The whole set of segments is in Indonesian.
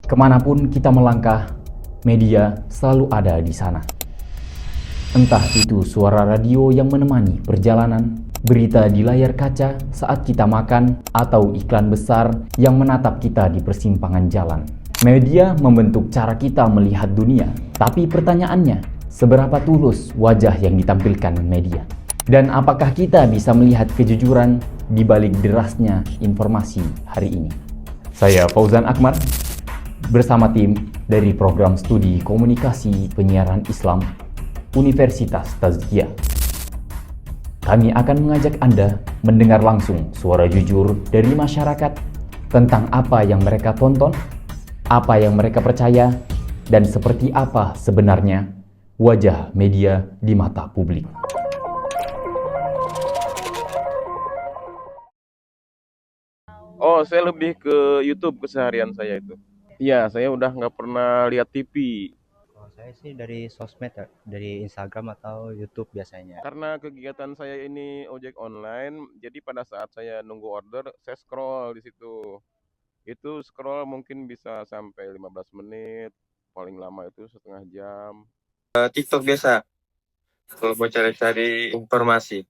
Kemanapun kita melangkah, media selalu ada di sana. Entah itu suara radio yang menemani perjalanan, berita di layar kaca saat kita makan, atau iklan besar yang menatap kita di persimpangan jalan. Media membentuk cara kita melihat dunia, tapi pertanyaannya, seberapa tulus wajah yang ditampilkan media? Dan apakah kita bisa melihat kejujuran di balik derasnya informasi hari ini? Saya Fauzan Akmal, bersama tim dari Program Studi Komunikasi Penyiaran Islam Universitas Tazkiyah. Kami akan mengajak Anda mendengar langsung suara jujur dari masyarakat tentang apa yang mereka tonton, apa yang mereka percaya, dan seperti apa sebenarnya wajah media di mata publik. Oh, saya lebih ke YouTube keseharian saya itu. Iya, saya udah nggak pernah lihat TV. Kalau saya sih dari sosmed ya, dari Instagram atau YouTube biasanya. Karena kegiatan saya ini ojek online, jadi pada saat saya nunggu order, saya scroll di situ. Itu scroll mungkin bisa sampai 15 menit, paling lama itu setengah jam. TikTok biasa kalau mau cari-cari informasi.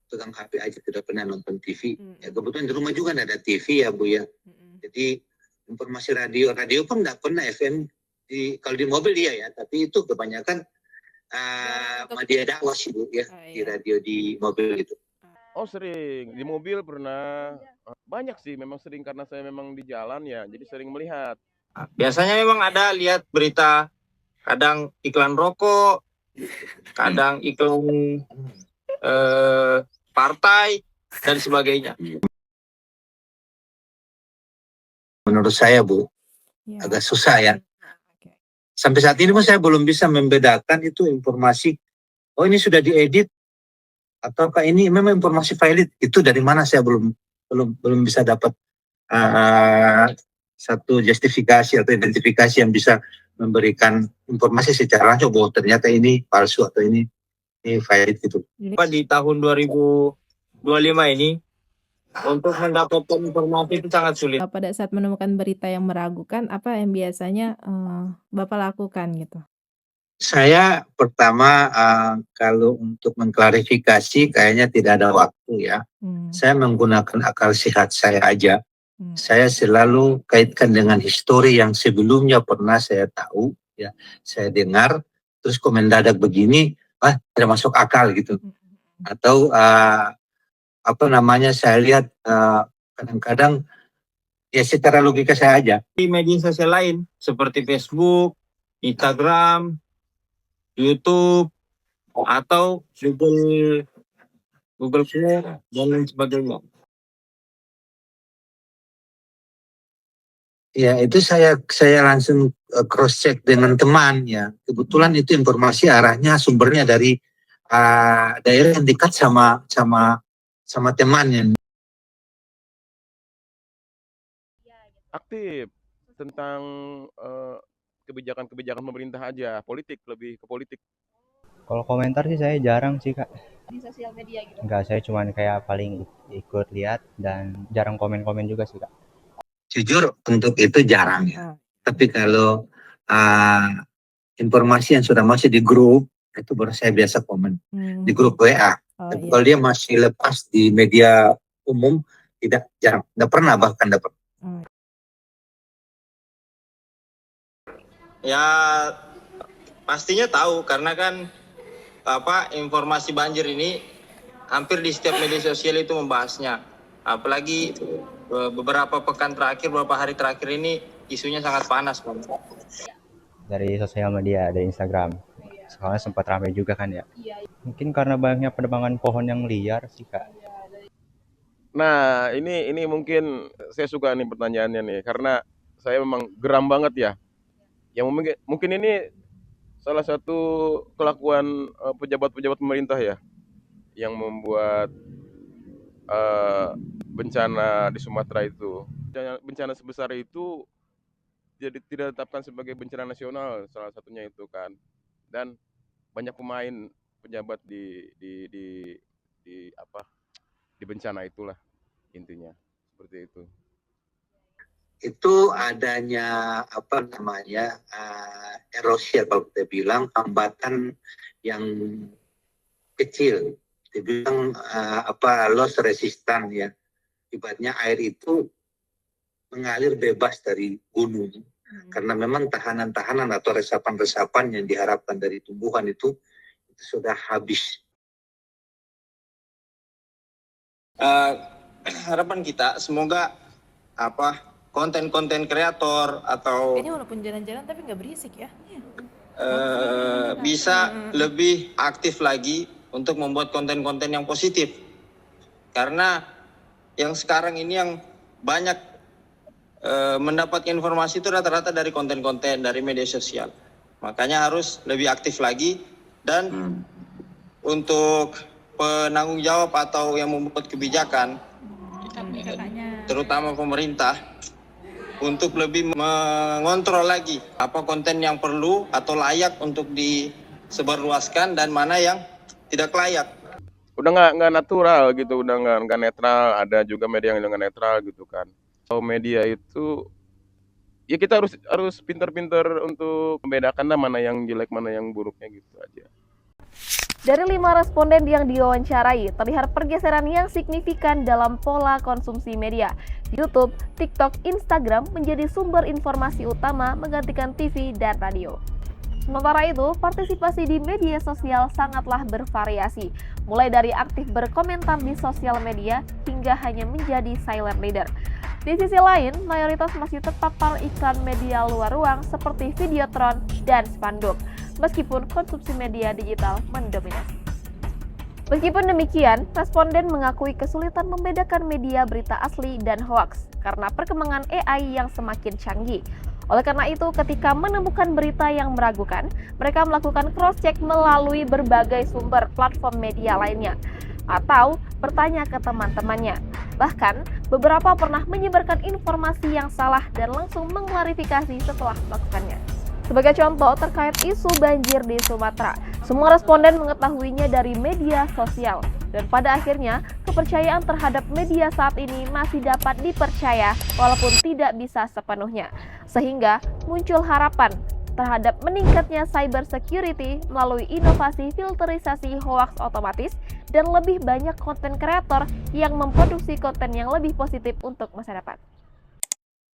Pegang HP aja tidak pernah nonton TV. Ya kebetulan di rumah juga ada TV ya Bu ya. Jadi informasi radio pun nggak pernah FM. Kalau di mobil dia ya, tapi itu kebanyakan media dakwah sih Bu ya, di radio di mobil itu. Oh sering, di mobil pernah. Banyak sih, memang sering karena saya memang di jalan ya, jadi sering melihat. Biasanya memang ada lihat berita, kadang iklan rokok, kadang iklan partai dan sebagainya. Menurut saya Bu, agak susah ya. Sampai saat ini pun saya belum bisa membedakan itu informasi, oh ini sudah diedit, ataukah ini memang informasi valid. Itu dari mana saya belum bisa dapat satu justifikasi atau identifikasi yang bisa memberikan informasi secara langsung bahwa ternyata ini palsu atau ini valid gitu. Di tahun 2025 ini untuk mendapatkan informasi itu sangat sulit. Pada saat menemukan berita yang meragukan, apa yang biasanya Bapak lakukan gitu? Saya pertama kalau untuk mengklarifikasi kayaknya tidak ada waktu ya. Saya menggunakan akal sehat saya aja. Saya selalu kaitkan dengan histori yang sebelumnya pernah saya tahu, ya, saya dengar, terus kok mendadak begini, tidak masuk akal gitu. Atau saya lihat kadang-kadang ya secara logika saya aja. Di media sosial lain seperti Facebook, Instagram, YouTube, atau Google Share dan lain sebagainya. Ya itu saya langsung cross check dengan teman ya. Kebetulan itu informasi arahnya sumbernya dari daerah yang dekat sama temannya. Aktif tentang kebijakan-kebijakan pemerintah aja, politik, lebih ke politik. Kalau komentar sih saya jarang sih Kak. Di sosial media gitu? Enggak, saya cuma kayak paling ikut lihat dan jarang komen-komen juga sih Kak. Jujur untuk itu jarang ya. Tapi kalau informasi yang sudah masih di grup, itu baru saya biasa komen. Di grup WA. Tapi kalau dia masih lepas di media umum, jarang. Tidak pernah bahkan dapat. Ya pastinya tahu karena kan informasi banjir ini hampir di setiap media sosial itu membahasnya. Apalagi beberapa hari terakhir ini isunya sangat panas. Dari sosial media, dari Instagram. Soalnya sempat ramai juga kan ya. Mungkin karena banyaknya penebangan pohon yang liar sih Kak. Nah, ini mungkin saya suka nih pertanyaannya nih, karena saya memang geram banget ya. Yang mungkin ini salah satu kelakuan pejabat-pejabat pemerintah ya, yang membuat bencana di Sumatera itu. Bencana sebesar itu jadi tidak ditetapkan sebagai bencana nasional, salah satunya itu kan. Dan banyak pemain pejabat di bencana itulah intinya. seperti itu? Itu adanya erosi, kalau kita bilang hambatan yang kecil, dibilang loss resistant ya. Ibaratnya air itu mengalir bebas dari gunung karena memang tahanan-tahanan atau resapan-resapan yang diharapkan dari tumbuhan itu sudah habis. Harapan kita semoga konten-konten kreator atau Ini walaupun jalan-jalan tapi nggak berisik ya. bisa lebih aktif lagi untuk membuat konten-konten yang positif. Karena yang sekarang ini yang banyak mendapatkan informasi itu rata-rata dari konten-konten dari media sosial. Makanya harus lebih aktif lagi dan untuk penanggung jawab atau yang membuat kebijakan, terutama pemerintah, untuk lebih mengontrol lagi apa konten yang perlu atau layak untuk disebarluaskan dan mana yang tidak layak. Udah nggak natural gitu, udah nggak netral. Ada juga media yang nggak netral gitu kan. Kalau media itu ya kita harus pintar-pintar untuk membedakan mana yang jelek mana yang buruknya gitu aja. Dari 5 responden yang diwawancarai, terlihat pergeseran yang signifikan dalam pola konsumsi media. YouTube, TikTok, Instagram menjadi sumber informasi utama menggantikan TV dan radio. Sementara itu, partisipasi di media sosial sangatlah bervariasi, mulai dari aktif berkomentar di sosial media hingga hanya menjadi silent leader. Di sisi lain, mayoritas masih terpapar iklan media luar ruang seperti Videotron dan spanduk, meskipun konsumsi media digital mendominasi. Meskipun demikian, responden mengakui kesulitan membedakan media berita asli dan hoaks karena perkembangan AI yang semakin canggih. Oleh karena itu, ketika menemukan berita yang meragukan, mereka melakukan cross-check melalui berbagai sumber platform media lainnya, atau bertanya ke teman-temannya. Bahkan, beberapa pernah menyebarkan informasi yang salah dan langsung mengklarifikasi setelah melakukannya. Sebagai contoh terkait isu banjir di Sumatera, semua responden mengetahuinya dari media sosial. Dan pada akhirnya, kepercayaan terhadap media saat ini masih dapat dipercaya walaupun tidak bisa sepenuhnya. Sehingga muncul harapan terhadap meningkatnya cyber security melalui inovasi filterisasi hoaks otomatis dan lebih banyak konten kreator yang memproduksi konten yang lebih positif untuk masa depan.